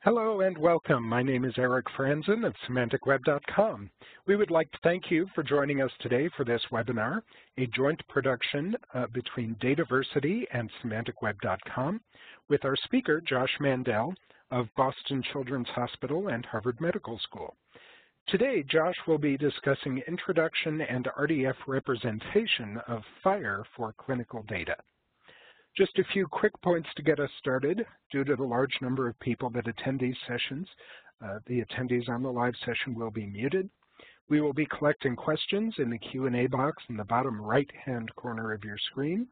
Hello and welcome. My name is Eric Franzen of SemanticWeb.com. We would like to thank you for joining us today for this webinar, a joint production between Dataversity and SemanticWeb.com with our speaker, Josh Mandel of Boston Children's Hospital and Harvard Medical School. Today, Josh will be discussing introduction and RDF representation of FHIR for clinical data. Just a few quick points to get us started. Due to the large number of people that attend these sessions, the attendees on the live session will be muted. We will be collecting questions in the Q&A box in the bottom right-hand corner of your screen.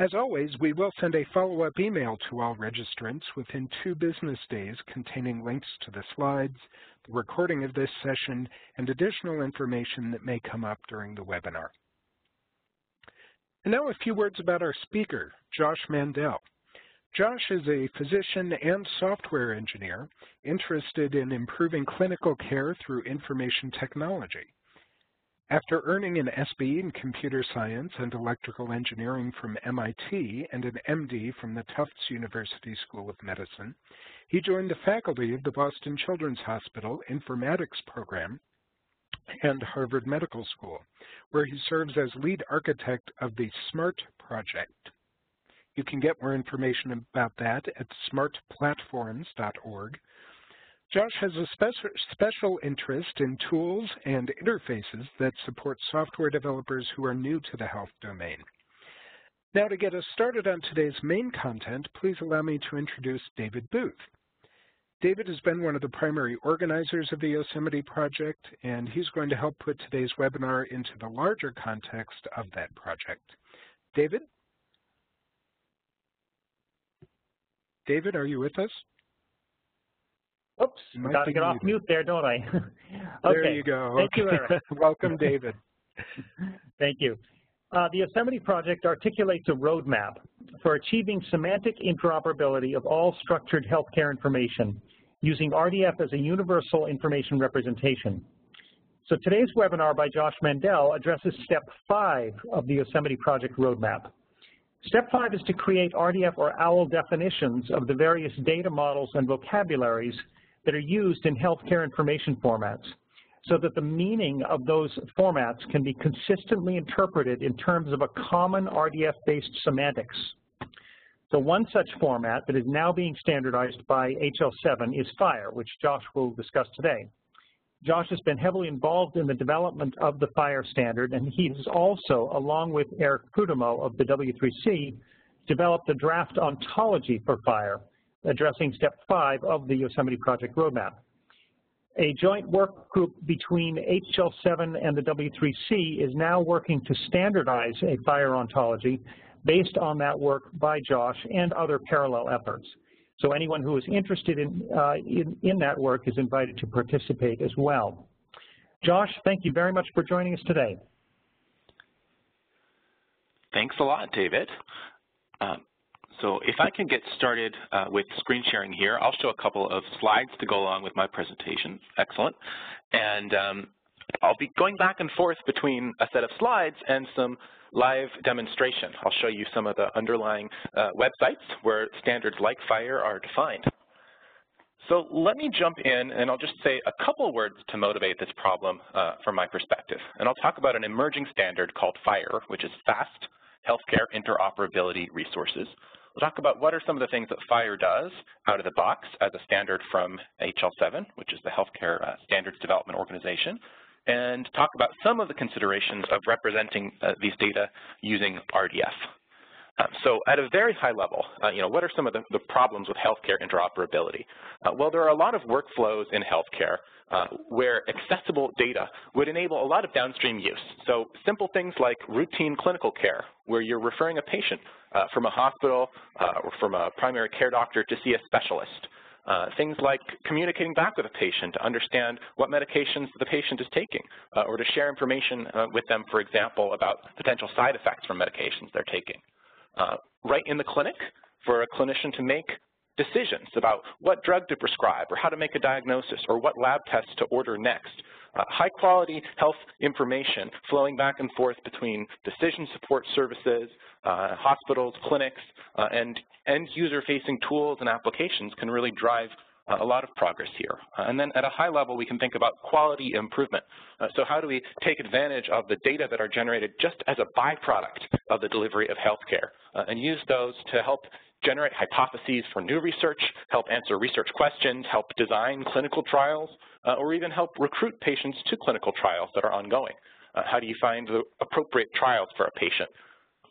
As always, we will send a follow-up email to all registrants within 2 business days containing links to the slides, the recording of this session, and additional information that may come up during the webinar. And now a few words about our speaker, Josh Mandel. Josh is a physician and software engineer interested in improving clinical care through information technology. After earning an SB in computer science and electrical engineering from MIT and an MD from the Tufts University School of Medicine, he joined the faculty of the Boston Children's Hospital Informatics program and Harvard Medical School, where he serves as lead architect of the SMART project. You can get more information about that at smartplatforms.org. Josh has a special interest in tools and interfaces that support software developers who are new to the health domain. Now, to get us started on today's main content, please allow me to introduce David Booth. David has been one of the primary organizers of the Yosemite project, and he's going to help put today's webinar into the larger context of that project. David? David, are you with us? Oops, got to get off mute there, don't I? Okay. There you go. Thank you, Eric. Welcome, David. Thank you. The Yosemite project articulates a roadmap for achieving semantic interoperability of all structured healthcare information using RDF as a universal information representation. So today's webinar by Josh Mandel addresses Step 5 of the Yosemite project roadmap. Step 5 is to create RDF or OWL definitions of the various data models and vocabularies that are used in healthcare information formats, so that the meaning of those formats can be consistently interpreted in terms of a common RDF-based semantics. So one such format that is now being standardized by HL7 is FHIR, which Josh will discuss today. Josh has been heavily involved in the development of the FHIR standard, and he has also, along with Eric Prudhomme of the W3C, developed a draft ontology for FHIR, addressing Step 5 of the Yosemite project roadmap. A joint work group between HL7 and the W3C is now working to standardize a FHIR ontology based on that work by Josh and other parallel efforts. So anyone who is interested in that work is invited to participate as well. Josh, thank you very much for joining us today. Thanks a lot, David. So if I can get started with screen sharing here, I'll show a couple of slides to go along with my presentation. Excellent. And I'll be going back and forth between a set of slides and some live demonstration. I'll show you some of the underlying websites where standards like FHIR are defined. So let me jump in, and I'll just say a couple words to motivate this problem from my perspective. And I'll talk about an emerging standard called FHIR, which is Fast Healthcare Interoperability Resources. We'll talk about what are some of the things that FHIR does out of the box as a standard from HL7, which is the Healthcare Standards Development Organization, and talk about some of the considerations of representing these data using RDF. So at a very high level, what are some of the problems with healthcare interoperability? Well, there are a lot of workflows in healthcare where accessible data would enable a lot of downstream use. So simple things like routine clinical care, where you're referring a patient from a hospital or from a primary care doctor to see a specialist. Things like communicating back with a patient to understand what medications the patient is taking, or to share information with them, for example, about potential side effects from medications they're taking. Right in the clinic for a clinician to make decisions about what drug to prescribe or how to make a diagnosis or what lab tests to order next. High quality health information flowing back and forth between decision support services, hospitals, clinics, and end user facing tools and applications can really drive a lot of progress here. And then at a high level, we can think about quality improvement. So how do we take advantage of the data that are generated just as a byproduct of the delivery of healthcare and use those to help generate hypotheses for new research, help answer research questions, help design clinical trials, or even help recruit patients to clinical trials that are ongoing. How do you find the appropriate trials for a patient?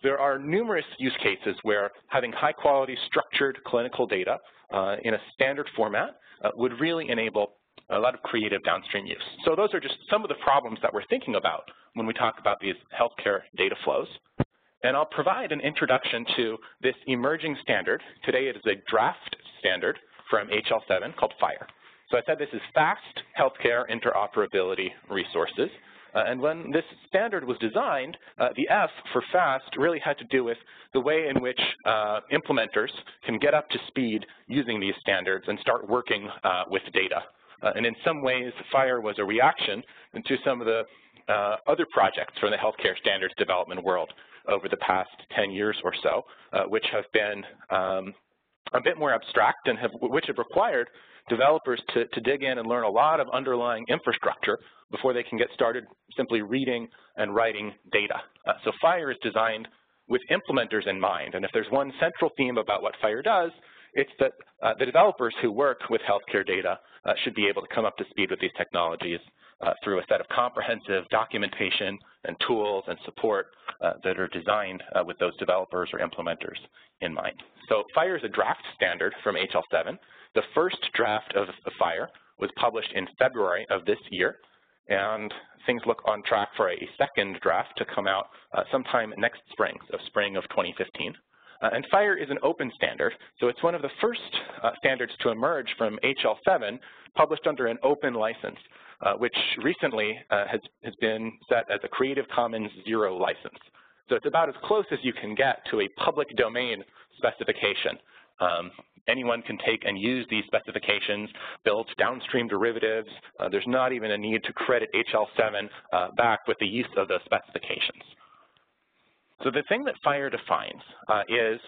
There are numerous use cases where having high-quality structured clinical data in a standard format would really enable a lot of creative downstream use. So those are just some of the problems that we're thinking about when we talk about these healthcare data flows. And I'll provide an introduction to this emerging standard. Today it is a draft standard from HL7 called FHIR. So I said this is Fast Healthcare Interoperability Resources. And when this standard was designed, the F for fast really had to do with the way in which implementers can get up to speed using these standards and start working with data. And in some ways, FHIR was a reaction to some of the other projects from the healthcare standards development world over the past 10 years or so, which have been a bit more abstract and which have required developers to dig in and learn a lot of underlying infrastructure before they can get started simply reading and writing data. So FHIR is designed with implementers in mind. And if there's one central theme about what FHIR does, it's that the developers who work with healthcare data should be able to come up to speed with these technologies through a set of comprehensive documentation and tools and support that are designed with those developers or implementers in mind. So FHIR is a draft standard from HL7. The first draft of FHIR was published in February of this year, and things look on track for a second draft to come out sometime next spring, so spring of 2015. And FHIR is an open standard, so it's one of the first standards to emerge from HL7 published under an open license, which recently has been set as a Creative Commons 0 license. So it's about as close as you can get to a public domain specification. Anyone can take and use these specifications, build downstream derivatives. There's not even a need to credit HL7 back with the use of those specifications. So the thing that FHIR defines is,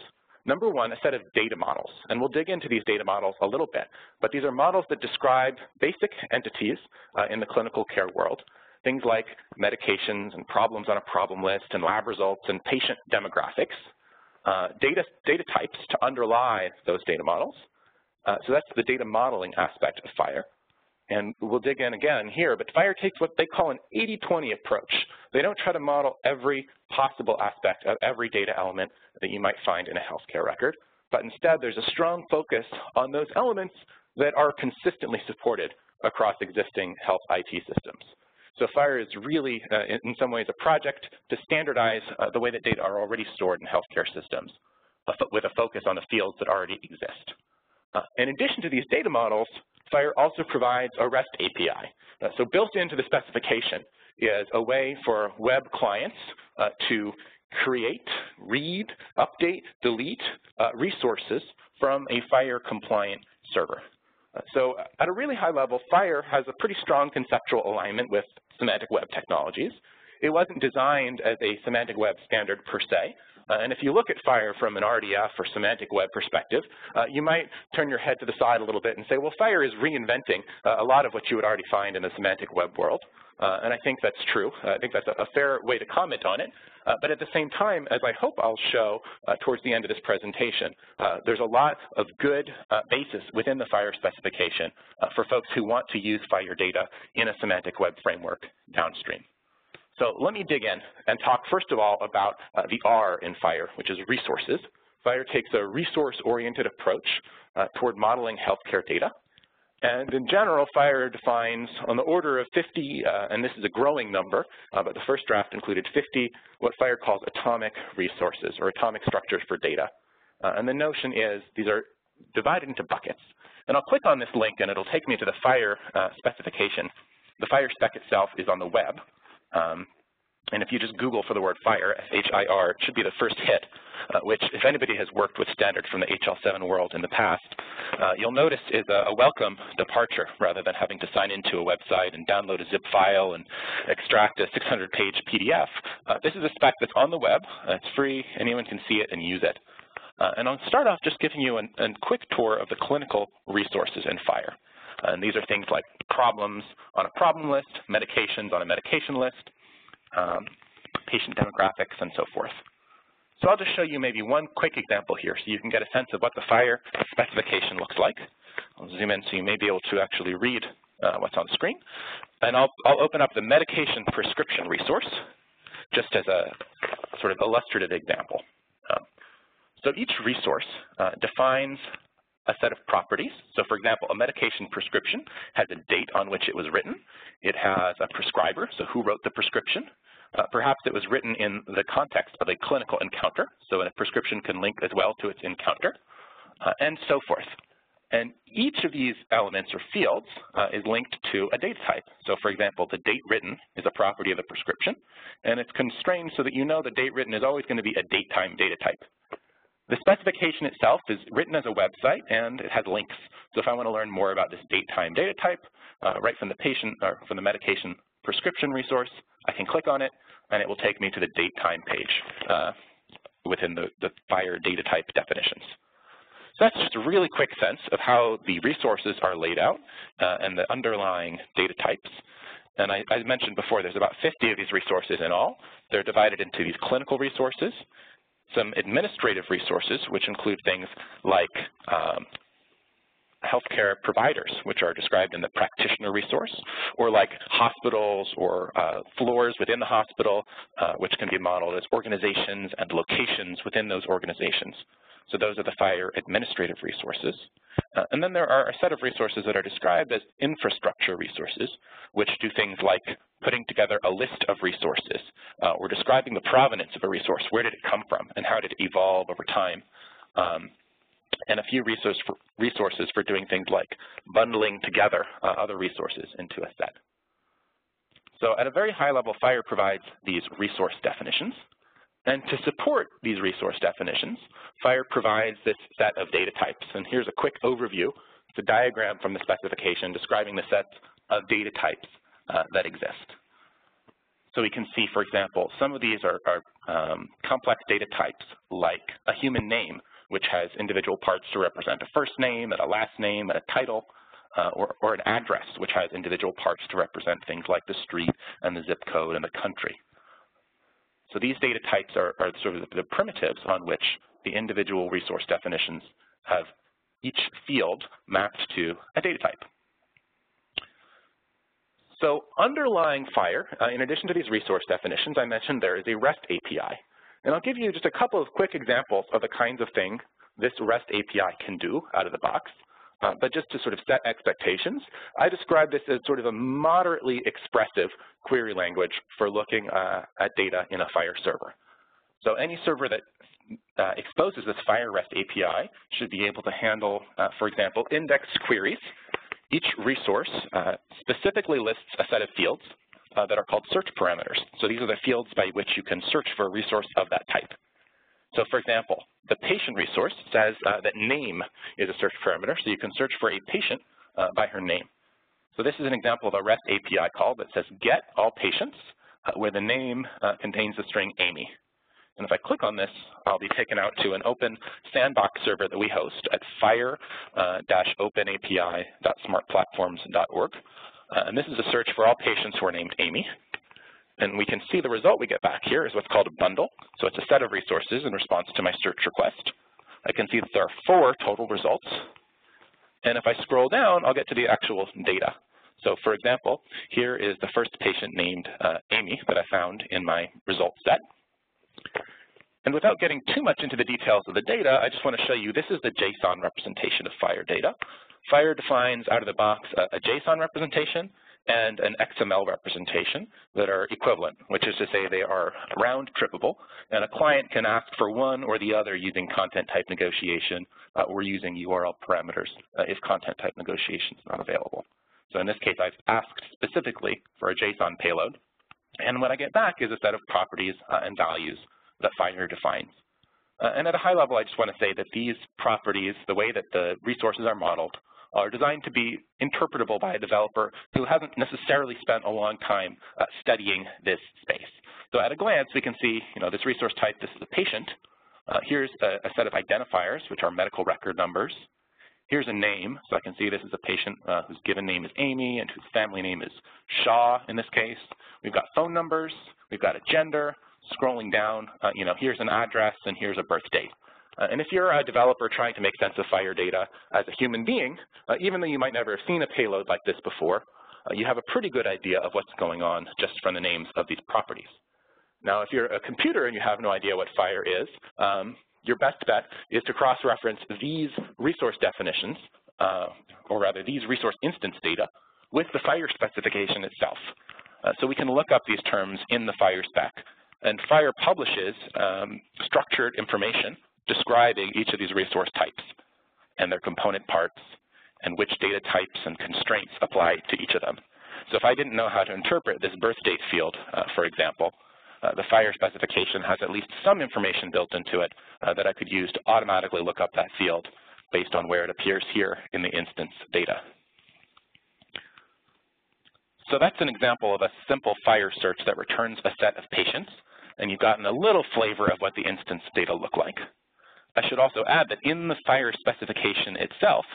number one, a set of data models. And we'll dig into these data models a little bit. But these are models that describe basic entities in the clinical care world, things like medications and problems on a problem list and lab results and patient demographics. Data types to underlie those data models. So that's the data modeling aspect of FHIR. And we'll dig in again here, but FHIR takes what they call an 80-20 approach. They don't try to model every possible aspect of every data element that you might find in a healthcare record, but instead there's a strong focus on those elements that are consistently supported across existing health IT systems. So FHIR is really, in some ways, a project to standardize the way that data are already stored in healthcare systems with a focus on the fields that already exist. In addition to these data models, FHIR also provides a REST API. So built into the specification is a way for web clients to create, read, update, delete resources from a FHIR-compliant server. So at a really high level, FHIR has a pretty strong conceptual alignment with Semantic Web technologies. It wasn't designed as a Semantic Web standard per se. And if you look at FHIR from an RDF or Semantic Web perspective, you might turn your head to the side a little bit and say, well, FHIR is reinventing a lot of what you would already find in the Semantic Web world. And I think that's true. I think that's a fair way to comment on it. But at the same time, as I hope I'll show towards the end of this presentation, there's a lot of good basis within the FHIR specification for folks who want to use FHIR data in a Semantic Web framework downstream. So let me dig in and talk first of all about the R in FHIR, which is resources. FHIR takes a resource-oriented approach toward modeling healthcare data. And in general, FHIR defines on the order of 50, and this is a growing number, but the first draft included 50, what FHIR calls atomic resources or atomic structures for data. And the notion is these are divided into buckets. And I'll click on this link and it'll take me to the FHIR specification. The FHIR spec itself is on the web. And if you just Google for the word FHIR, F-H-I-R, it should be the first hit, which if anybody has worked with standards from the HL7 world in the past, you'll notice is a welcome departure rather than having to sign into a website and download a zip file and extract a 600-page PDF. This is a spec that's on the web. It's free. Anyone can see it and use it. And I'll start off just giving you a quick tour of the clinical resources in FHIR. And these are things like problems on a problem list, medications on a medication list, patient demographics, and so forth. So I'll just show you maybe one quick example here so you can get a sense of what the FHIR specification looks like. I'll zoom in so you may be able to actually read what's on the screen. And I'll open up the medication prescription resource just as a sort of illustrative example. So each resource defines a set of properties. So for example, a medication prescription has a date on which it was written. It has a prescriber, so who wrote the prescription. Perhaps it was written in the context of a clinical encounter, so a prescription can link as well to its encounter, and so forth. And each of these elements or fields is linked to a data type. So for example, the date written is a property of the prescription, and it's constrained so that you know the date written is always going to be a date time data type. The specification itself is written as a website, and it has links. So if I want to learn more about this date time data type, right from the patient or from the medication prescription resource, I can click on it, and it will take me to the date time page within the FHIR data type definitions. So that's just a really quick sense of how the resources are laid out and the underlying data types. And I mentioned before, there's about 50 of these resources in all. They're divided into these clinical resources, some administrative resources, which include things like healthcare providers, which are described in the practitioner resource, or like hospitals or floors within the hospital, which can be modeled as organizations and locations within those organizations. So those are the FHIR administrative resources. And then there are a set of resources that are described as infrastructure resources, which do things like putting together a list of resources or describing the provenance of a resource. Where did it come from and how did it evolve over time? And a few resources for doing things like bundling together other resources into a set. So at a very high level, FHIR provides these resource definitions. And to support these resource definitions, FHIR provides this set of data types. And here's a quick overview. It's a diagram from the specification describing the sets of data types that exist. So we can see, for example, some of these are complex data types like a human name, which has individual parts to represent a first name and a last name and a title, or an address, which has individual parts to represent things like the street and the zip code and the country. So these data types are sort of the primitives on which the individual resource definitions have each field mapped to a data type. So underlying FHIR, in addition to these resource definitions, I mentioned there is a REST API. And I'll give you just a couple of quick examples of the kinds of things this REST API can do out of the box. But just to sort of set expectations, I describe this as sort of a moderately expressive query language for looking at data in a FHIR server. So any server that exposes this FHIR REST API should be able to handle, for example, indexed queries. Each resource specifically lists a set of fields that are called search parameters. So these are the fields by which you can search for a resource of that type. So for example, the patient resource says that name is a search parameter, so you can search for a patient by her name. So this is an example of a REST API call that says get all patients, where the name contains the string Amy. And if I click on this, I'll be taken out to an open sandbox server that we host at FHIR-openapi.smartplatforms.org. And this is a search for all patients who are named Amy. And we can see the result we get back here is what's called a bundle. So it's a set of resources in response to my search request. I can see that there are 4 total results. And if I scroll down, I'll get to the actual data. So for example, here is the first patient named Amy that I found in my results set. And without getting too much into the details of the data, I just want to show you this is the JSON representation of FHIR data. FHIR defines out of the box a JSON representation and an XML representation that are equivalent, which is to say they are round trippable, and a client can ask for one or the other using content type negotiation or using URL parameters if content type negotiation is not available. So in this case, I've asked specifically for a JSON payload, and what I get back is a set of properties and values that FHIR defines. And at a high level, I just want to say that these properties, the way that the resources are modeled, are designed to be interpretable by a developer who hasn't necessarily spent a long time studying this space. So at a glance, we can see, this resource type, this is a patient, Here's a set of identifiers, which are medical record numbers. Here's a name, so I can see this is a patient whose given name is Amy and whose family name is Shaw in this case. We've got phone numbers, we've got a gender. Scrolling down, here's an address and here's a birth date. And if you're a developer trying to make sense of FHIR data as a human being, even though you might never have seen a payload like this before, you have a pretty good idea of what's going on just from the names of these properties. Now, if you're a computer and you have no idea what FHIR is, your best bet is to cross-reference these resource definitions, or rather these resource instance data, with the FHIR specification itself. So we can look up these terms in the FHIR spec. And FHIR publishes structured information describing each of these resource types and their component parts and which data types and constraints apply to each of them. So if I didn't know how to interpret this birth date field, for example, the FHIR specification has at least some information built into it that I could use to automatically look up that field based on where it appears here in the instance data. So that's an example of a simple FHIR search that returns a set of patients, and you've gotten a little flavor of what the instance data look like. I should also add that in the FHIR specification itself,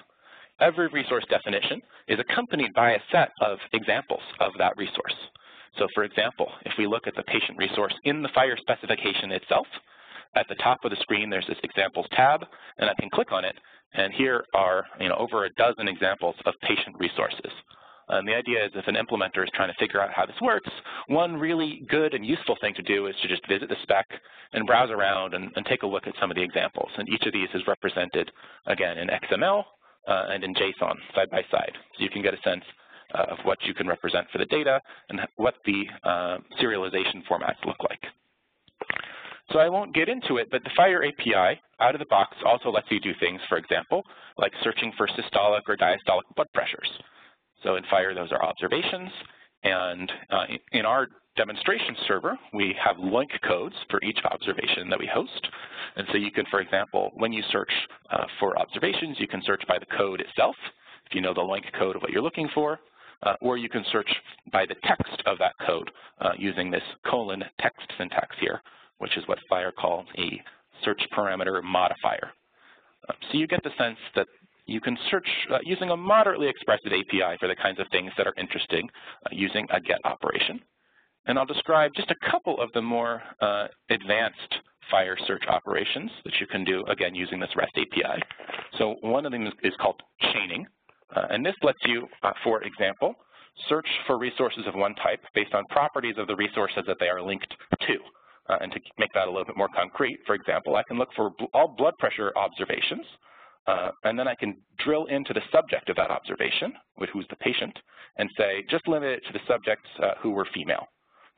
every resource definition is accompanied by a set of examples of that resource. So for example, if we look at the patient resource in the FHIR specification itself, at the top of the screen there's this examples tab, and I can click on it, and here are over a dozen examples of patient resources. And the idea is if an implementer is trying to figure out how this works, one really good and useful thing to do is to just visit the spec and browse around and take a look at some of the examples. And each of these is represented, again, in XML and in JSON side by side. So you can get a sense of what you can represent for the data and what the serialization formats look like. So I won't get into it, but the FHIR API out of the box also lets you do things, for example, like searching for systolic or diastolic blood pressures. So in FHIR, those are observations, and in our demonstration server, we have link codes for each observation that we host. And so you can, for example, when you search for observations, you can search by the code itself, if you know the link code of what you're looking for, or you can search by the text of that code using this colon text syntax here, which is what FHIR calls a search parameter modifier. So you get the sense that you can search using a moderately expressive API for the kinds of things that are interesting using a GET operation. And I'll describe just a couple of the more advanced FHIR search operations that you can do, again, using this REST API. So one of them is called chaining. And this lets you, for example, search for resources of one type based on properties of the resources that they are linked to. And to make that a little bit more concrete, for example, I can look for all blood pressure observations. And then I can drill into the subject of that observation, who's the patient, and say, just limit it to the subjects who were female.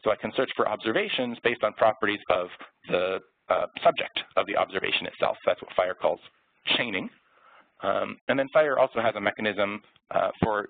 So I can search for observations based on properties of the subject of the observation itself. That's what FHIR calls chaining. And then FHIR also has a mechanism for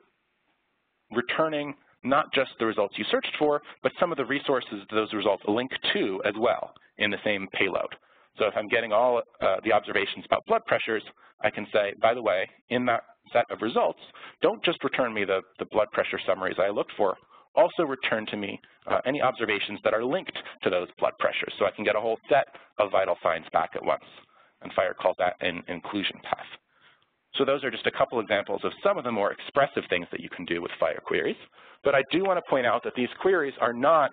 returning not just the results you searched for, but some of the resources those results link to as well in the same payload. So if I'm getting all the observations about blood pressures, I can say, by the way, in that set of results, don't just return me the blood pressure summaries I looked for, also return to me any observations that are linked to those blood pressures. So I can get a whole set of vital signs back at once. And FHIR calls that an inclusion path. So those are just a couple examples of some of the more expressive things that you can do with FHIR queries. But I do want to point out that these queries are not,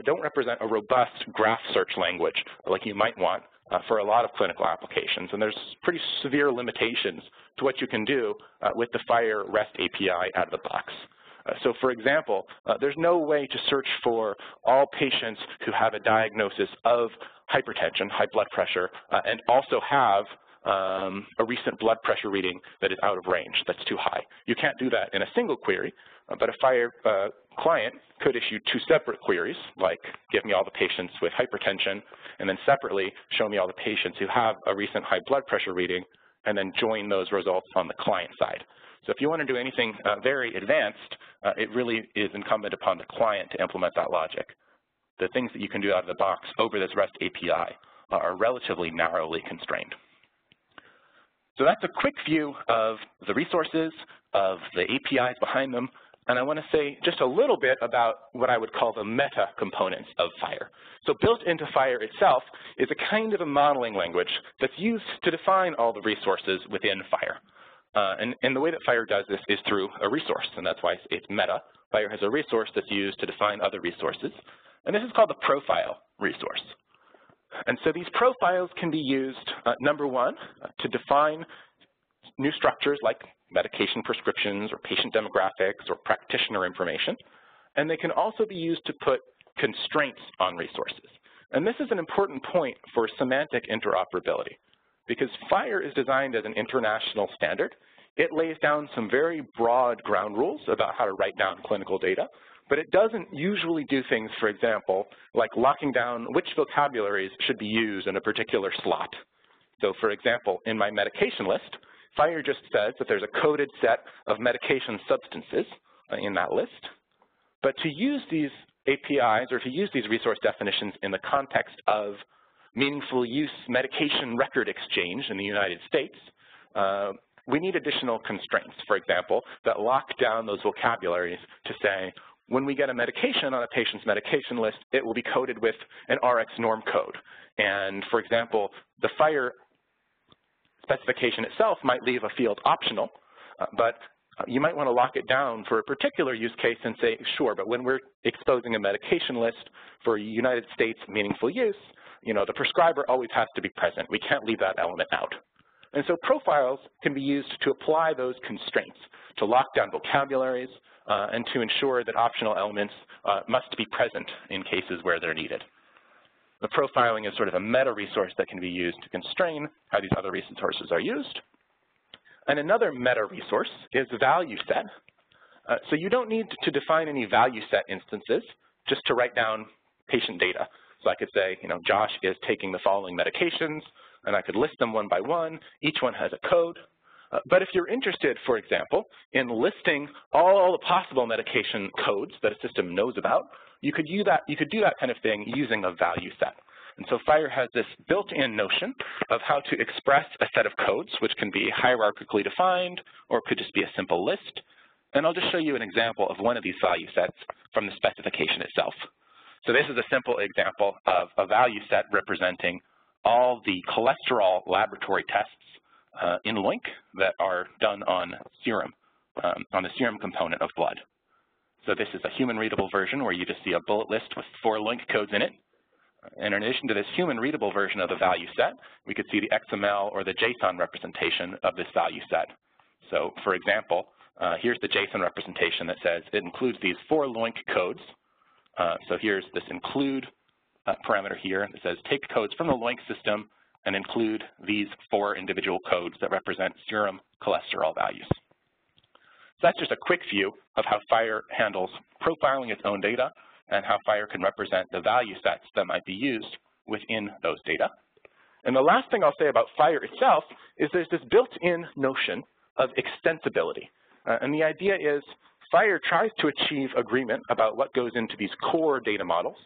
don't represent a robust graph search language like you might want for a lot of clinical applications. And there's pretty severe limitations to what you can do with the FHIR REST API out of the box. So for example, there's no way to search for all patients who have a diagnosis of hypertension, high blood pressure, and also have a recent blood pressure reading that is out of range, that's too high. You can't do that in a single query, but a FHIR client could issue two separate queries, like give me all the patients with hypertension, and then separately show me all the patients who have a recent high blood pressure reading, and then join those results on the client side. So if you want to do anything very advanced, it really is incumbent upon the client to implement that logic. The things that you can do out of the box over this REST API are relatively narrowly constrained. So that's a quick view of the resources, of the APIs behind them, and I want to say just a little bit about what I would call the meta components of FHIR. So built into FHIR itself is a kind of a modeling language that's used to define all the resources within FHIR. And the way that FHIR does this is through a resource, and that's why it's meta. FHIR has a resource that's used to define other resources, and this is called the profile resource. And so these profiles can be used, number one, to define new structures like medication prescriptions or patient demographics or practitioner information. And they can also be used to put constraints on resources. And this is an important point for semantic interoperability because FHIR is designed as an international standard. It lays down some very broad ground rules about how to write down clinical data, but it doesn't usually do things, for example, like locking down which vocabularies should be used in a particular slot. So for example, in my medication list, FHIR just says that there's a coded set of medication substances in that list. But to use these APIs or to use these resource definitions in the context of meaningful use medication record exchange in the United States, we need additional constraints, for example, that lock down those vocabularies to say, when we get a medication on a patient's medication list, it will be coded with an RX norm code. And for example, the FHIR specification itself might leave a field optional, but you might want to lock it down for a particular use case and say, sure, but when we're exposing a medication list for United States meaningful use, the prescriber always has to be present. We can't leave that element out. And so profiles can be used to apply those constraints, to lock down vocabularies, and to ensure that optional elements must be present in cases where they're needed. The profiling is sort of a meta resource that can be used to constrain how these other resources are used. And another meta resource is value set. So you don't need to define any value set instances just to write down patient data. So I could say, Josh is taking the following medications, and I could list them one by one. Each one has a code. But if you're interested, for example, in listing all the possible medication codes that a system knows about, you could do that kind of thing using a value set. And so FHIR has this built-in notion of how to express a set of codes, which can be hierarchically defined or could just be a simple list. And I'll just show you an example of one of these value sets from the specification itself. So this is a simple example of a value set representing all the cholesterol laboratory tests in LOINC that are done on serum, on the serum component of blood. So this is a human-readable version where you just see a bullet list with 4 LOINC codes in it. And in addition to this human-readable version of the value set, we could see the XML or the JSON representation of this value set. So for example, here's the JSON representation that says it includes these 4 LOINC codes. So here's this include parameter here that says take codes from the LOINC system and include these 4 individual codes that represent serum cholesterol values. So that's just a quick view of how FHIR handles profiling its own data and how FHIR can represent the value sets that might be used within those data. And the last thing I'll say about FHIR itself is there's this built-in notion of extensibility. And the idea is FHIR tries to achieve agreement about what goes into these core data models,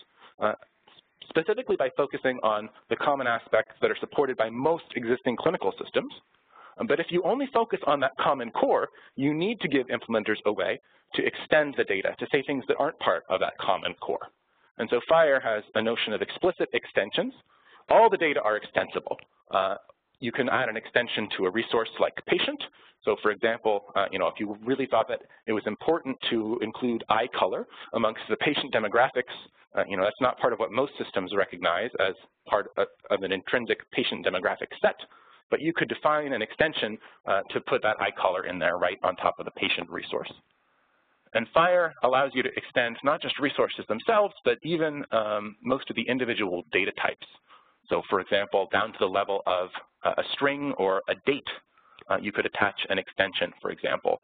specifically by focusing on the common aspects that are supported by most existing clinical systems. But if you only focus on that common core, you need to give implementers a way to extend the data, to say things that aren't part of that common core. And so FHIR has a notion of explicit extensions. All the data are extensible. You can add an extension to a resource like patient. So for example, if you really thought that it was important to include eye color amongst the patient demographics, that's not part of what most systems recognize as part of an intrinsic patient demographic set. But you could define an extension to put that eye color in there right on top of the patient resource. And FHIR allows you to extend not just resources themselves, but even most of the individual data types. So for example, down to the level of a string or a date, you could attach an extension, for example,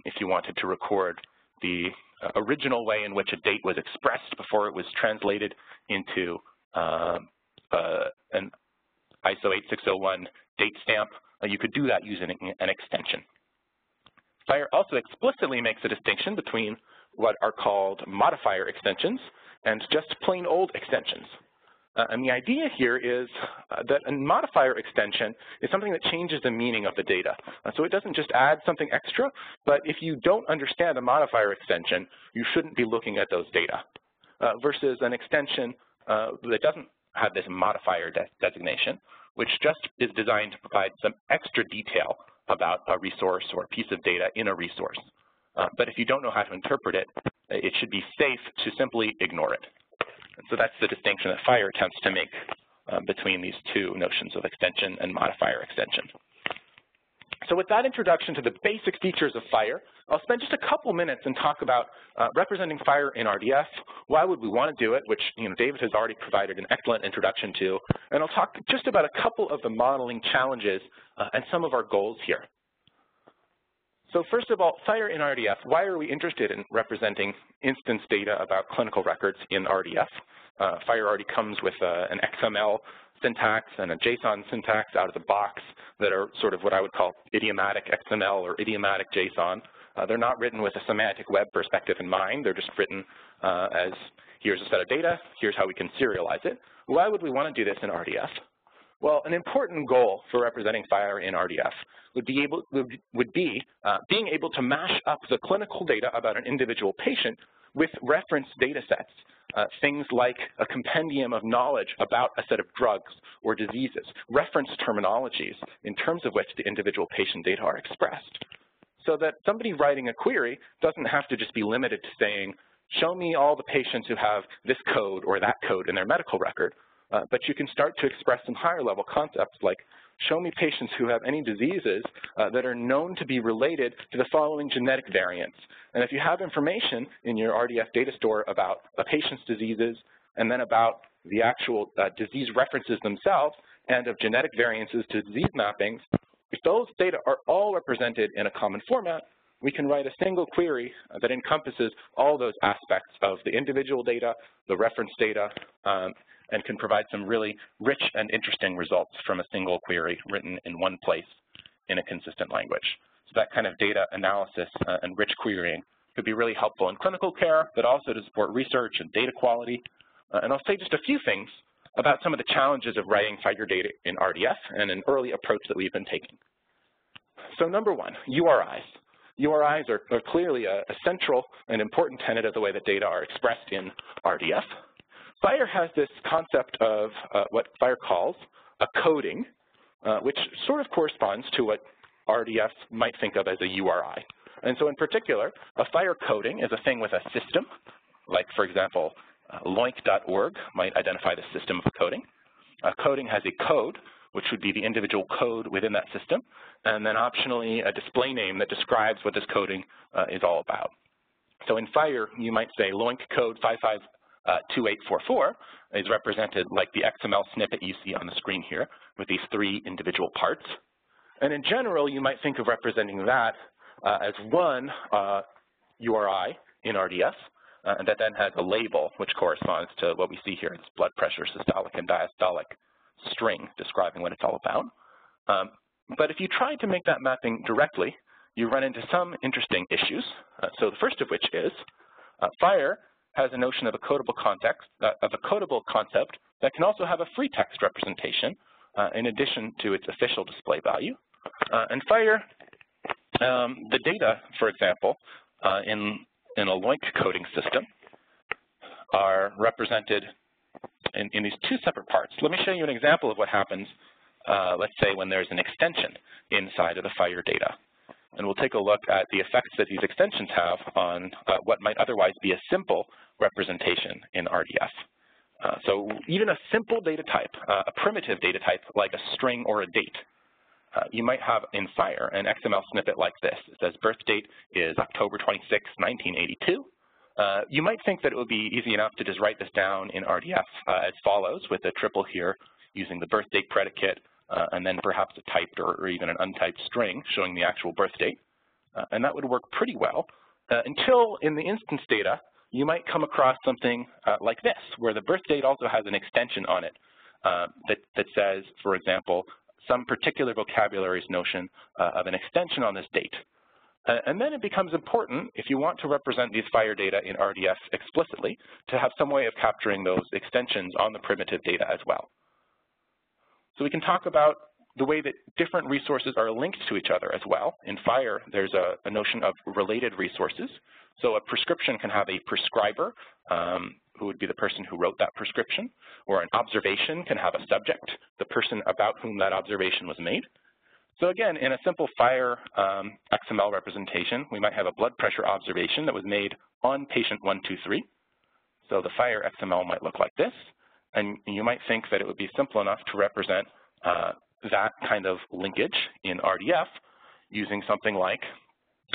if you wanted to record the original way in which a date was expressed before it was translated into an ISO 8601 date stamp, you could do that using an extension. FHIR also explicitly makes a distinction between what are called modifier extensions and just plain old extensions. And the idea here is that a modifier extension is something that changes the meaning of the data. So it doesn't just add something extra, but if you don't understand a modifier extension, you shouldn't be looking at those data. Versus an extension that doesn't have this modifier designation, which just is designed to provide some extra detail about a resource or a piece of data in a resource. But if you don't know how to interpret it, it should be safe to simply ignore it. And so that's the distinction that FHIR attempts to make between these two notions of extension and modifier extension. So with that introduction to the basic features of FHIR, I'll spend just a couple minutes and talk about representing FHIR in RDF. Why would we want to do it, which David has already provided an excellent introduction to. And I'll talk just about a couple of the modeling challenges and some of our goals here. So first of all, FHIR in RDF, why are we interested in representing instance data about clinical records in RDF? FHIR already comes with an XML syntax and a JSON syntax out of the box that are sort of what I would call idiomatic XML or idiomatic JSON. They're not written with a semantic web perspective in mind. They're just written as here's a set of data, here's how we can serialize it. Why would we want to do this in RDF? Well, an important goal for representing FHIR in RDF would be being able to mash up the clinical data about an individual patient with reference data sets, things like a compendium of knowledge about a set of drugs or diseases, reference terminologies in terms of which the individual patient data are expressed, so that somebody writing a query doesn't have to just be limited to saying, show me all the patients who have this code or that code in their medical record, but you can start to express some higher level concepts like, show me patients who have any diseases that are known to be related to the following genetic variants. And if you have information in your RDF data store about a patient's diseases and then about the actual disease references themselves and of genetic variances to disease mappings, if those data are all represented in a common format, we can write a single query that encompasses all those aspects of the individual data, the reference data, and can provide some really rich and interesting results from a single query written in one place in a consistent language. So that kind of data analysis and rich querying could be really helpful in clinical care, but also to support research and data quality. And I'll say just a few things about some of the challenges of writing FHIR data in RDF and an early approach that we've been taking. So number one, URIs. URIs are clearly a central and important tenet of the way that data are expressed in RDF. FHIR has this concept of what FHIR calls a coding, which sort of corresponds to what RDF might think of as a URI. And so in particular, a FHIR coding is a thing with a system, like for example, loink.org might identify the system of coding. A coding has a code, which would be the individual code within that system, and then optionally a display name that describes what this coding is all about. So in FHIR, you might say loink code 552844 is represented like the XML snippet you see on the screen here with these three individual parts. And in general, you might think of representing that as one URI in RDF, and that then has a label which corresponds to what we see here, this blood pressure, systolic and diastolic string describing what it's all about. But if you try to make that mapping directly, you run into some interesting issues. So the first of which is FHIR has a notion of a codable context, of a codable concept that can also have a free text representation in addition to its official display value. And FHIR, the data, for example, in a loink coding system are represented in these two separate parts. Let me show you an example of what happens, let's say, when there's an extension inside of the FHIR data. And we'll take a look at the effects that these extensions have on what might otherwise be a simple representation in RDF. So even a simple data type, a primitive data type like a string or a date, you might have in FHIR an XML snippet like this. It says birth date is October 26, 1982. You might think that it would be easy enough to just write this down in RDF as follows with a triple here using the birth date predicate and then perhaps a typed or even an untyped string showing the actual birth date. And that would work pretty well until in the instance data you might come across something like this where the birth date also has an extension on it that says, for example, some particular vocabularies notion of an extension on this date. And then it becomes important, if you want to represent these FHIR data in RDF explicitly, to have some way of capturing those extensions on the primitive data as well. So we can talk about the way that different resources are linked to each other as well. In FHIR, there's a notion of related resources. So a prescription can have a prescriber, who would be the person who wrote that prescription, or an observation can have a subject, the person about whom that observation was made. So again, in a simple FHIR XML representation, we might have a blood pressure observation that was made on patient 123. So the FHIR XML might look like this, and you might think that it would be simple enough to represent that kind of linkage in RDF using something like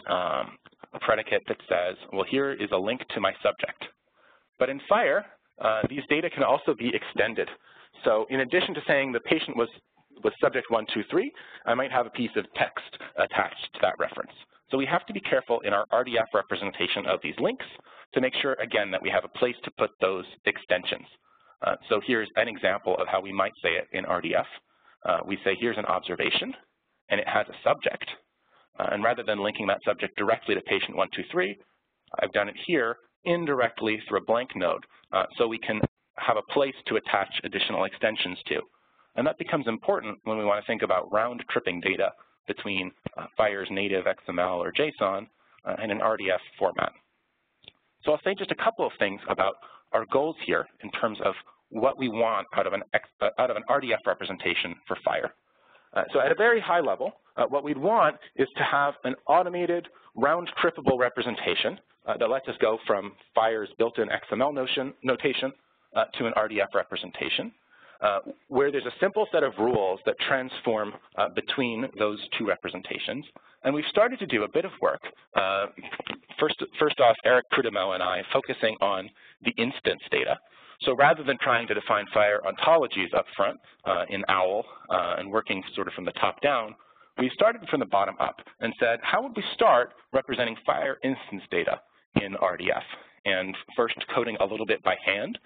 a predicate that says, well, here is a link to my subject. But in FHIR, these data can also be extended. So in addition to saying the patient was subject 123, I might have a piece of text attached to that reference. So we have to be careful in our RDF representation of these links to make sure, again, that we have a place to put those extensions. So here's an example of how we might say it in RDF. We say here's an observation, and it has a subject. And rather than linking that subject directly to patient 123, I've done it here indirectly through a blank node, so we can have a place to attach additional extensions to. And that becomes important when we want to think about round-tripping data between FHIR's native XML or JSON and an RDF format. So I'll say just a couple of things about our goals here in terms of what we want out of an RDF representation for FHIR. So at a very high level, what we'd want is to have an automated round-trippable representation that lets us go from FHIR's built-in XML notation to an RDF representation, where there's a simple set of rules that transform between those two representations. And we've started to do a bit of work. First off, Eric Prudhomme and I focusing on the instance data. So rather than trying to define FHIR ontologies up front in OWL and working sort of from the top down, we started from the bottom up and said, how would we start representing FHIR instance data in RDF? And first coding a little bit by hand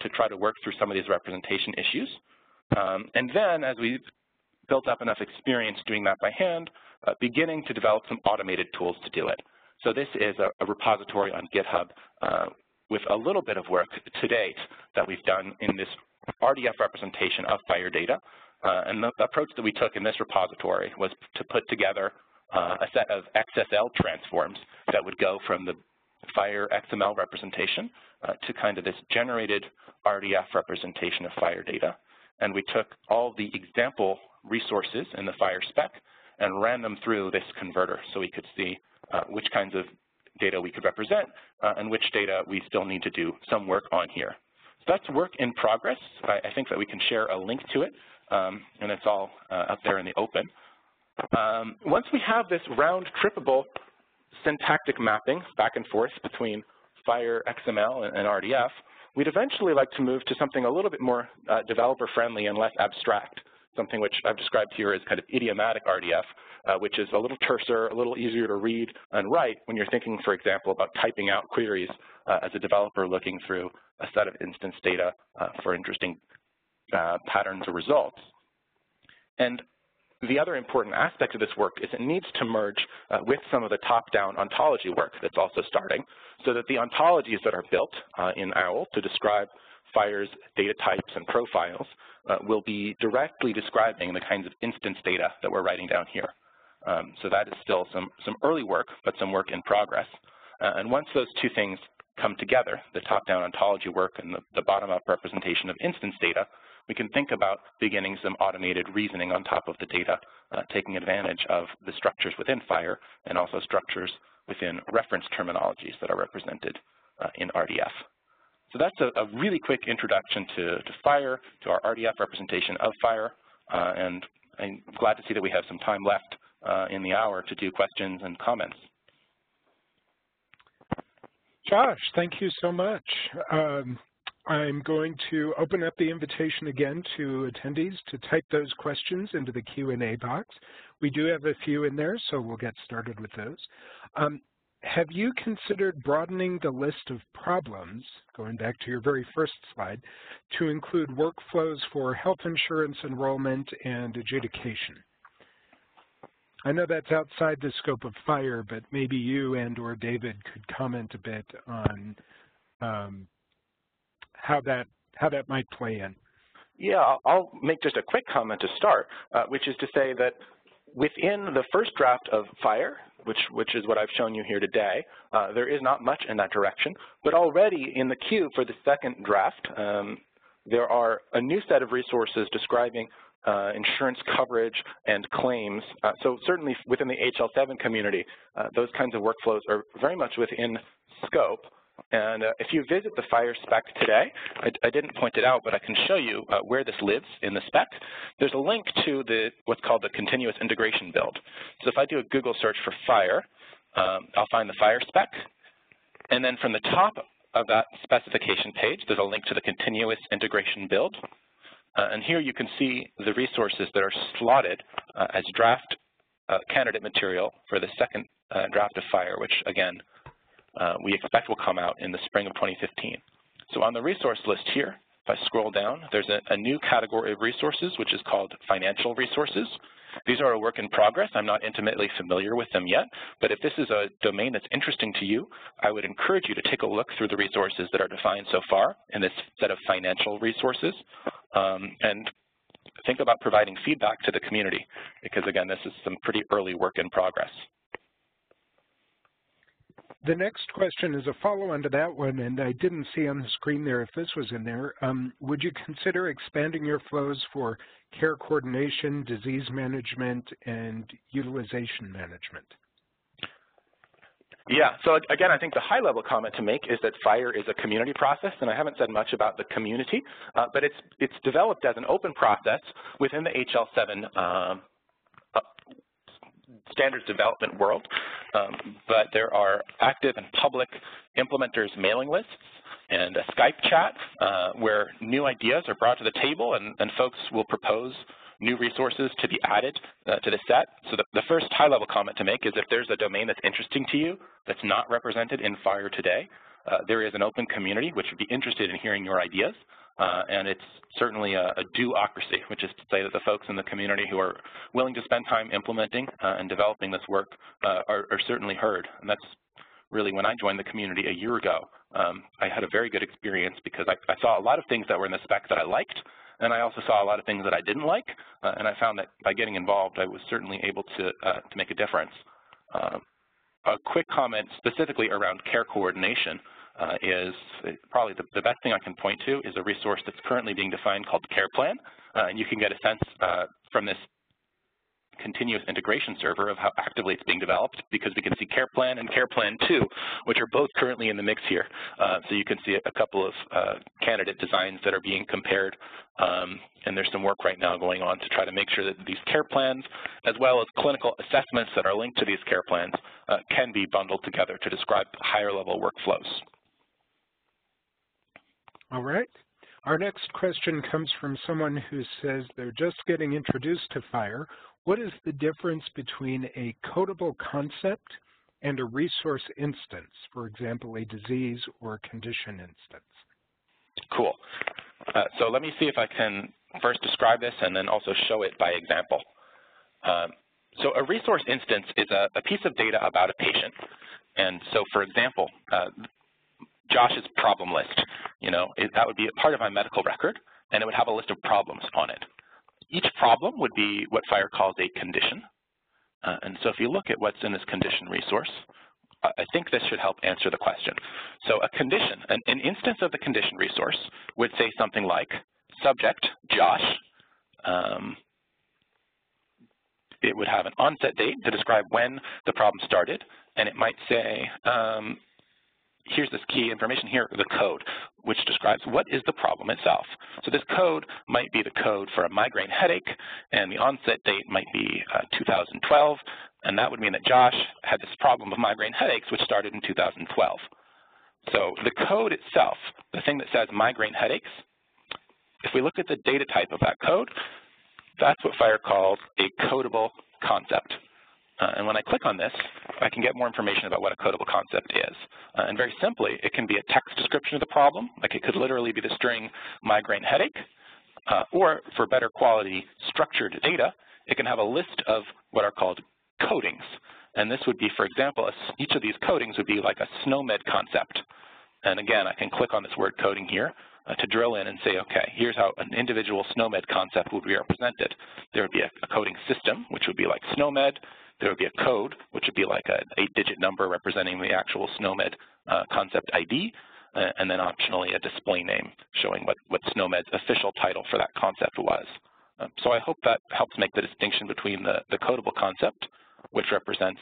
to try to work through some of these representation issues. And then as we've built up enough experience doing that by hand, beginning to develop some automated tools to do it. So this is a repository on GitHub with a little bit of work to date that we've done in this RDF representation of FHIR data. And the approach that we took in this repository was to put together a set of XSL transforms that would go from the FHIR XML representation to kind of this generated RDF representation of FHIR data. And we took all the example resources in the FHIR spec and ran them through this converter so we could see which kinds of data we could represent and which data we still need to do some work on here. So that's work in progress. I think that we can share a link to it, and it's all out there in the open. Once we have this round-trippable syntactic mapping back and forth between FHIR XML and RDF, we'd eventually like to move to something a little bit more developer-friendly and less abstract, something which I've described here as kind of idiomatic RDF, which is a little terser, a little easier to read and write when you're thinking, for example, about typing out queries as a developer looking through a set of instance data for interesting patterns or results. And the other important aspect of this work is it needs to merge with some of the top-down ontology work that's also starting, so that the ontologies that are built in OWL to describe FHIR's data types and profiles will be directly describing the kinds of instance data that we're writing down here. So that is still some early work, but some work in progress. And once those two things come together, the top-down ontology work and the bottom-up representation of instance data, we can think about beginning some automated reasoning on top of the data, taking advantage of the structures within FHIR and also structures within reference terminologies that are represented in RDF. So that's a really quick introduction to FHIR, to our RDF representation of FHIR, and I'm glad to see that we have some time left in the hour to do questions and comments. Josh, thank you so much. I'm going to open up the invitation again to attendees to type those questions into the Q&A box. We do have a few in there, so we'll get started with those. Have you considered broadening the list of problems, going back to your very first slide, to include workflows for health insurance enrollment and adjudication? I know that's outside the scope of FHIR, but maybe you and or David could comment a bit on how that might play in. Yeah, I'll make just a quick comment to start, which is to say that within the first draft of FHIR, which is what I've shown you here today, there is not much in that direction, but already in the queue for the second draft, there are a new set of resources describing insurance coverage and claims. So certainly within the HL7 community, those kinds of workflows are very much within scope. And if you visit the FHIR spec today, I didn't point it out, but I can show you where this lives in the spec. There's a link to what's called the continuous integration build. So if I do a Google search for FHIR, I'll find the FHIR spec. And then from the top of that specification page, there's a link to the continuous integration build. And here you can see the resources that are slotted as draft candidate material for the second draft of FHIR, which again, we expect will come out in the spring of 2015. So on the resource list here, if I scroll down, there's a new category of resources, which is called financial resources. These are a work in progress. I'm not intimately familiar with them yet, but if this is a domain that's interesting to you, I would encourage you to take a look through the resources that are defined so far in this set of financial resources, and think about providing feedback to the community, because again, this is some pretty early work in progress. The next question is a follow-on to that one, and I didn't see on the screen there if this was in there. Would you consider expanding your flows for care coordination, disease management, and utilization management? Yeah, so again, I think the high-level comment to make is that FHIR is a community process, and I haven't said much about the community, but it's developed as an open process within the HL7 standards development world, but there are active and public implementers mailing lists and a Skype chat where new ideas are brought to the table, and folks will propose new resources to be added to the set. So the first high-level comment to make is if there's a domain that's interesting to you that's not represented in FHIR today, there is an open community which would be interested in hearing your ideas. And it's certainly a do-ocracy, which is to say that the folks in the community who are willing to spend time implementing and developing this work are certainly heard. And that's really when I joined the community a year ago. I had a very good experience because I saw a lot of things that were in the spec that I liked, and I also saw a lot of things that I didn't like. And I found that by getting involved, I was certainly able to make a difference. A quick comment specifically around care coordination is probably the best thing I can point to is a resource that's currently being defined called the Care Plan. And you can get a sense from this continuous integration server of how actively it's being developed, because we can see Care Plan and Care Plan 2, which are both currently in the mix here. So you can see a couple of candidate designs that are being compared, and there's some work right now going on to try to make sure that these care plans, as well as clinical assessments that are linked to these care plans, can be bundled together to describe higher level workflows. All right. Our next question comes from someone who says they're just getting introduced to FHIR. What is the difference between a codable concept and a resource instance, for example, a disease or condition instance? Cool. So let me see if I can first describe this and then also show it by example. So a resource instance is a piece of data about a patient. And so, for example, Josh's problem list, that would be a part of my medical record, and it would have a list of problems on it. Each problem would be what FHIR calls a condition. And so if you look at what's in this condition resource, I think this should help answer the question. So a condition, an instance of the condition resource would say something like, subject, Josh. It would have an onset date to describe when the problem started, and it might say, here's this key information here, the code, which describes what is the problem itself. So this code might be the code for a migraine headache, and the onset date might be 2012, and that would mean that Josh had this problem of migraine headaches, which started in 2012. So the code itself, the thing that says migraine headaches, if we look at the data type of that code, that's what FHIR calls a codable concept. And when I click on this, I can get more information about what a codable concept is. And very simply, it can be a text description of the problem, like it could literally be the string migraine headache, or for better quality structured data, it can have a list of what are called codings. And this would be, for example, each of these codings would be like a SNOMED concept. And again, I can click on this word coding here to drill in and say, okay, here's how an individual SNOMED concept would be represented. There would be a coding system, which would be like SNOMED. There would be a code, which would be like an 8-digit number representing the actual SNOMED concept ID, and then optionally a display name showing what SNOMED's official title for that concept was. So I hope that helps make the distinction between the codable concept, which represents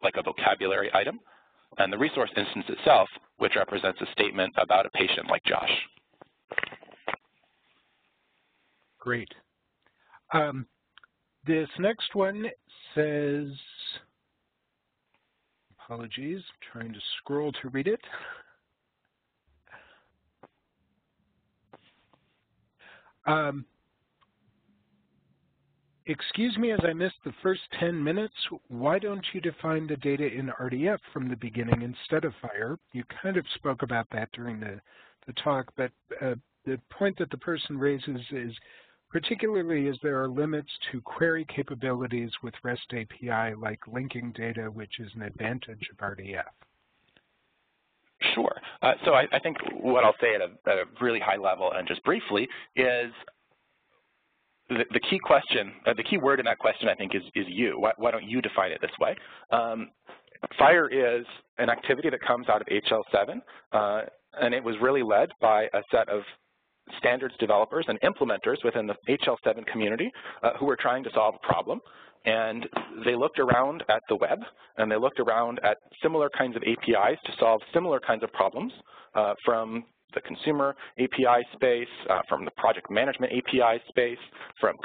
like a vocabulary item, and the resource instance itself, which represents a statement about a patient like Josh. Great. This next one says, apologies, I'm trying to scroll to read it. Excuse me as I missed the first 10 minutes. Why don't you define the data in RDF from the beginning instead of FHIR? You kind of spoke about that during the talk, but the point that the person raises is particularly as there are limits to query capabilities with REST API like linking data, which is an advantage of RDF. Sure. So I think what I'll say at a really high level and just briefly is the key question, the key word in that question, I think, is you. Why don't you define it this way? FHIR is an activity that comes out of HL7, and it was really led by a set of standards developers and implementers within the HL7 community who were trying to solve a problem. And they looked around at the web, and they looked around at similar kinds of APIs to solve similar kinds of problems from the consumer API space, from the project management API space, from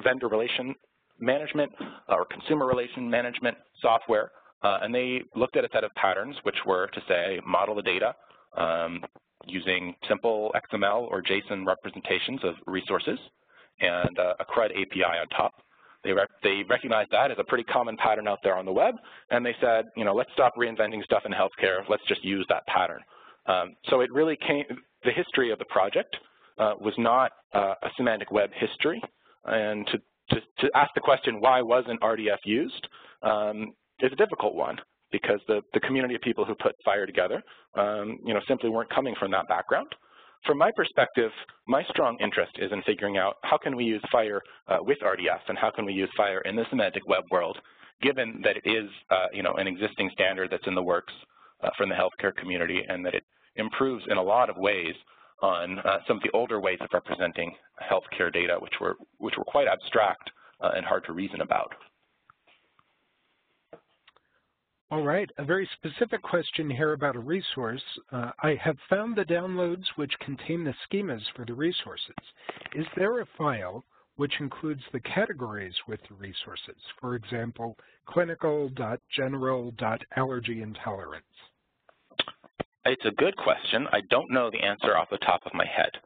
vendor relation management or consumer relation management software. And they looked at a set of patterns, which were to say, model the data using simple XML or JSON representations of resources and a CRUD API on top. They recognized that as a pretty common pattern out there on the web, and they said, you know, let's stop reinventing stuff in healthcare. Let's just use that pattern. So it really came, the history of the project was not a semantic web history. And to ask the question, why wasn't RDF used, is a difficult one, because the community of people who put FHIR together, you know, simply weren't coming from that background. From my perspective, my strong interest is in figuring out how can we use FHIR with RDF, and how can we use FHIR in the semantic web world, given that it is, you know, an existing standard that's in the works from the healthcare community, and that it improves in a lot of ways on some of the older ways of representing healthcare data, which were quite abstract and hard to reason about. All right, a very specific question here about a resource. I have found the downloads which contain the schemas for the resources. Is there a file which includes the categories with the resources? For example, clinical.general.allergy intolerance. It's a good question. I don't know the answer off the top of my head.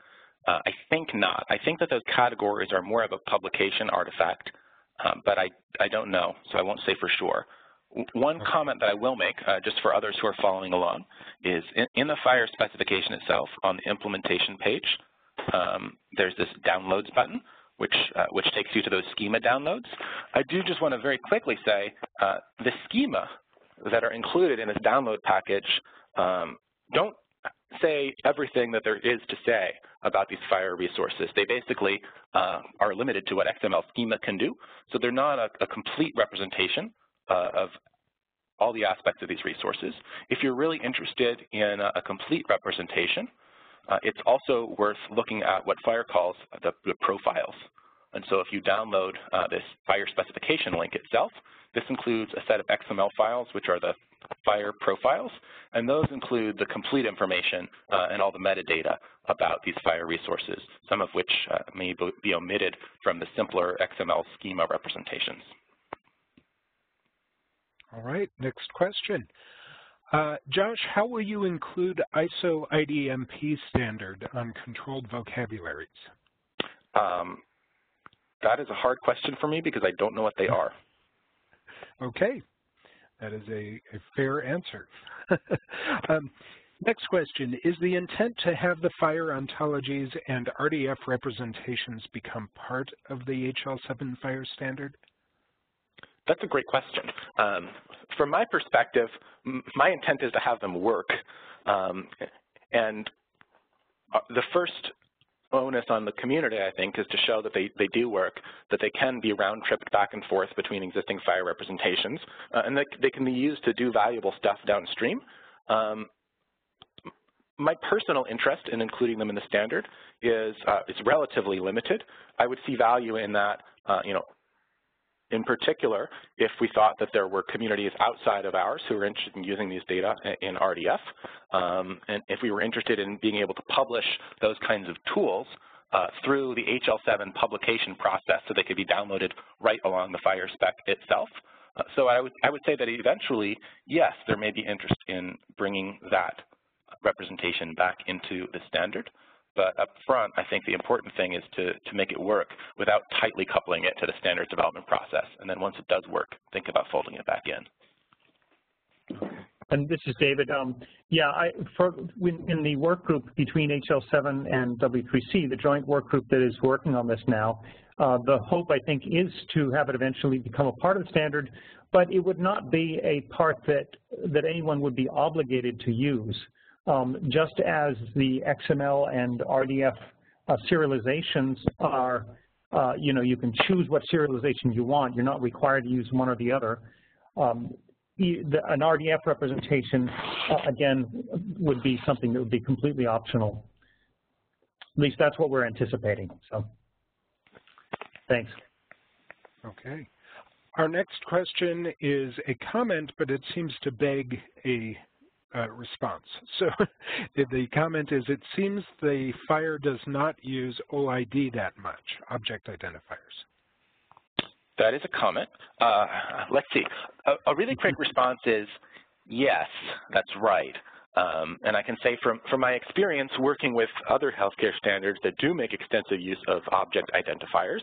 I think not. I think that those categories are more of a publication artifact, but I don't know, so I won't say for sure. One comment that I will make, just for others who are following along, is in the FHIR specification itself, on the implementation page, there's this downloads button, which takes you to those schema downloads. I do just want to very quickly say the schema that are included in this download package don't say everything that there is to say about these FHIR resources. They basically are limited to what XML schema can do, so they're not a complete representation of all the aspects of these resources. If you're really interested in a complete representation, it's also worth looking at what FHIR calls the profiles. And so if you download this FHIR specification link itself, this includes a set of XML files, which are the FHIR profiles, and those include the complete information and all the metadata about these FHIR resources, some of which may be omitted from the simpler XML schema representations. All right, next question. Josh, how will you include ISO IDMP standard on controlled vocabularies? That is a hard question for me because I don't know what they are. Okay, that is a fair answer. Next question, is the intent to have the FHIR ontologies and RDF representations become part of the HL7 FHIR standard? That's a great question. From my perspective, my intent is to have them work. And the first onus on the community, I think, is to show that they do work, that they can be round-tripped back and forth between existing FHIR representations, and that they can be used to do valuable stuff downstream. My personal interest in including them in the standard is relatively limited. I would see value in that, in particular, if we thought that there were communities outside of ours who were interested in using these data in RDF, and if we were interested in being able to publish those kinds of tools through the HL7 publication process so they could be downloaded right along the FHIR spec itself. So I would say that eventually, yes, there may be interest in bringing that representation back into the standard. But up front, I think the important thing is to make it work without tightly coupling it to the standards development process. And then once it does work, think about folding it back in. And this is David. In the work group between HL7 and W3C, the joint work group that is working on this now, the hope, I think, is to have it eventually become a part of the standard, but it would not be a part that anyone would be obligated to use. Just as the XML and RDF serializations are, you can choose what serialization you want. You're not required to use one or the other. An RDF representation, again, would be something that would be completely optional. At least that's what we're anticipating. So, thanks. Okay. Our next question is a comment, but it seems to beg a response. So the comment is, it seems the FHIR does not use OID that much, object identifiers. That is a comment. Let's see. A really quick response is, yes, that's right. And I can say from my experience working with other healthcare standards that do make extensive use of object identifiers,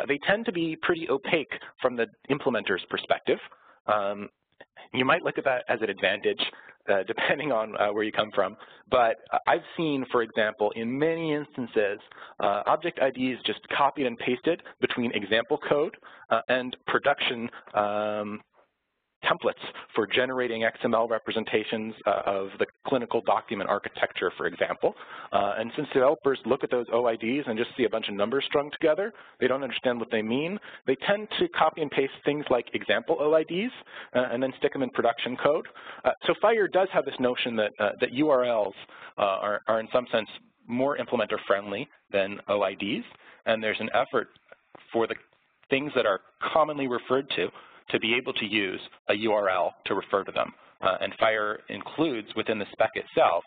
they tend to be pretty opaque from the implementer's perspective. You might look at that as an advantage, depending on where you come from. But I've seen, for example, in many instances, object IDs just copied and pasted between example code and production templates for generating XML representations of the clinical document architecture, for example. And since developers look at those OIDs and just see a bunch of numbers strung together, they don't understand what they mean. They tend to copy and paste things like example OIDs and then stick them in production code. So FHIR does have this notion that, that URLs are in some sense more implementer friendly than OIDs, and there's an effort for the things that are commonly referred to be able to use a URL to refer to them. And FHIR includes within the spec itself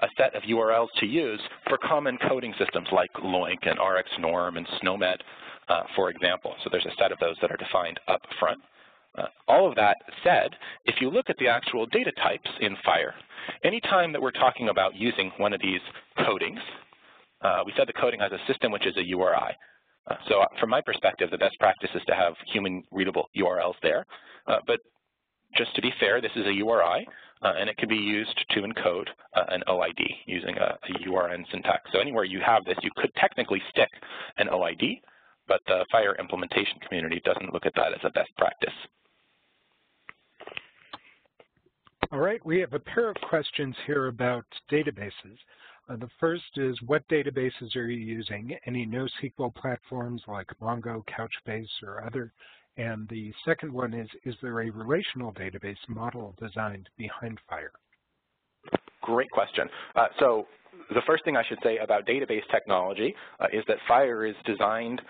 a set of URLs to use for common coding systems like LOINC and RxNorm and SNOMED, for example. So there's a set of those that are defined up front. All of that said, if you look at the actual data types in FHIR, anytime that we're talking about using one of these codings, we said the coding has a system which is a URI. So from my perspective, the best practice is to have human-readable URLs there. But just to be fair, this is a URI, and it can be used to encode an OID using a URN syntax. So anywhere you have this, you could technically stick an OID, but the FHIR implementation community doesn't look at that as a best practice. All right, we have a pair of questions here about databases. The first is, what databases are you using? Any NoSQL platforms like Mongo, Couchbase, or other? And the second one is there a relational database model designed behind FHIR? Great question. So the first thing I should say about database technology is that FHIR is designed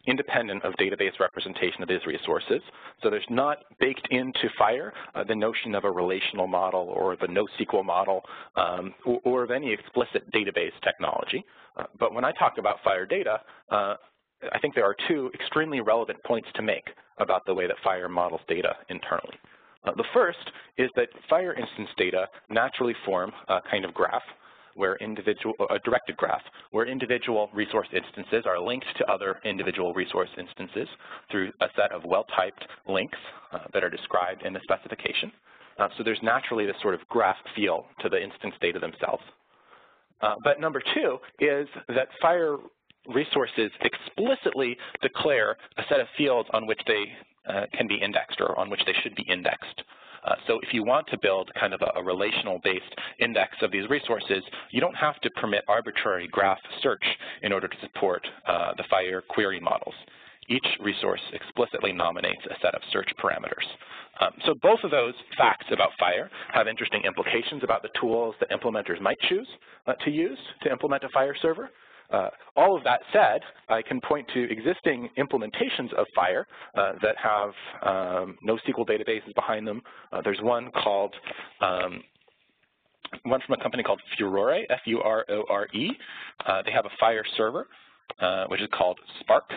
independent of database representation of these resources. So there's not baked into FHIR the notion of a relational model or the NoSQL model or of any explicit database technology. But when I talk about FHIR data, I think there are two extremely relevant points to make about the way that FHIR models data internally. The first is that FHIR instance data naturally form a kind of graph, where a directed graph, where individual resource instances are linked to other individual resource instances through a set of well-typed links that are described in the specification. So there's naturally this sort of graph feel to the instance data themselves. But number two is that FHIR resources explicitly declare a set of fields on which they can be indexed or on which they should be indexed. So if you want to build kind of a relational-based index of these resources, you don't have to permit arbitrary graph search in order to support the FHIR query models. Each resource explicitly nominates a set of search parameters. So both of those facts about FHIR have interesting implications about the tools that implementers might choose to use to implement a FHIR server. All of that said, I can point to existing implementations of FHIR that have NoSQL databases behind them. There's one called one from a company called FHIR, F-U-R-O-R-E. They have a FHIR server, which is called Spark,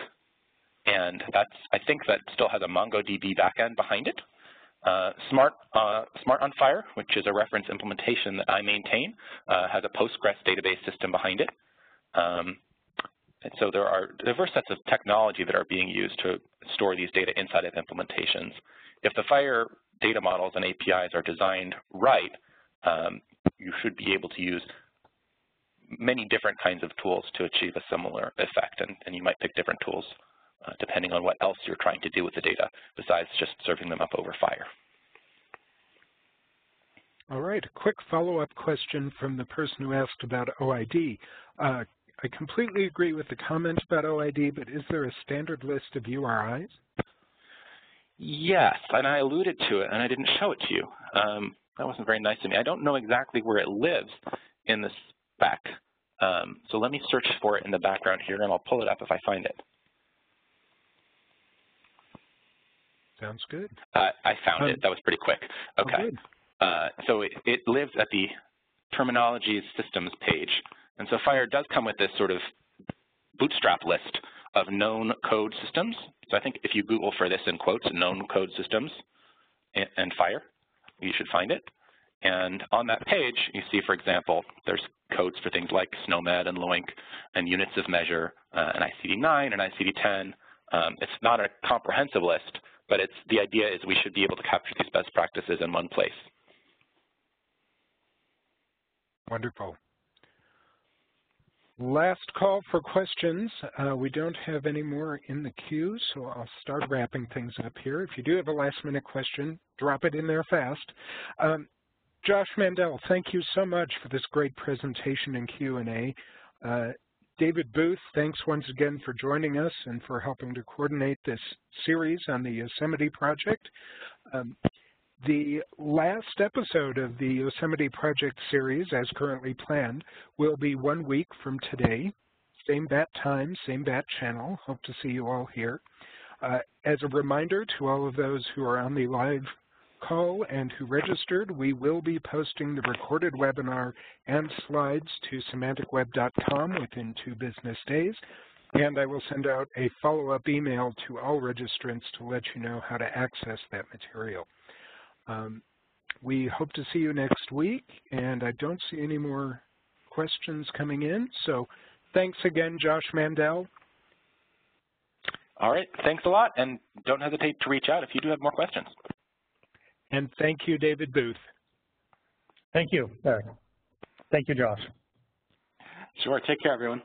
and I think that still has a MongoDB backend behind it. Smart on FHIR, which is a reference implementation that I maintain, has a Postgres database system behind it. And so there are diverse sets of technology that are being used to store these data inside of implementations. If the FHIR data models and APIs are designed right, you should be able to use many different kinds of tools to achieve a similar effect, and you might pick different tools depending on what else you're trying to do with the data besides just serving them up over FHIR. All right, a quick follow-up question from the person who asked about OID. I completely agree with the comment about OID, but is there a standard list of URIs? Yes, and I alluded to it, and I didn't show it to you. That wasn't very nice of me. I don't know exactly where it lives in the spec, so let me search for it in the background here, and I'll pull it up if I find it. Sounds good. I found it. That was pretty quick. Okay. So it lives at the Terminology Systems page. And so FHIR does come with this sort of bootstrap list of known code systems. So I think if you Google for this in quotes, known code systems and FHIR, you should find it. And on that page, you see, for example, there's codes for things like SNOMED and LOINC and units of measure and ICD-9 and ICD-10. It's not a comprehensive list, but the idea is we should be able to capture these best practices in one place. Wonderful. Last call for questions. We don't have any more in the queue, so I'll start wrapping things up here. If you do have a last-minute question, drop it in there fast. Josh Mandel, thank you so much for this great presentation and Q&A. David Booth, thanks once again for joining us and for helping to coordinate this series on the Yosemite project. The last episode of the Yosemite Project series, as currently planned, will be 1 week from today. Same bat time, same bat channel. Hope to see you all here. As a reminder to all of those who are on the live call and who registered, we will be posting the recorded webinar and slides to SemanticWeb.com within 2 business days. And I will send out a follow-up email to all registrants to let you know how to access that material. We hope to see you next week, and I don't see any more questions coming in. So thanks again, Josh Mandel. All right, thanks a lot, and don't hesitate to reach out if you do have more questions. And thank you, David Booth. Thank you, Eric. Thank you, Josh. Sure, take care, everyone.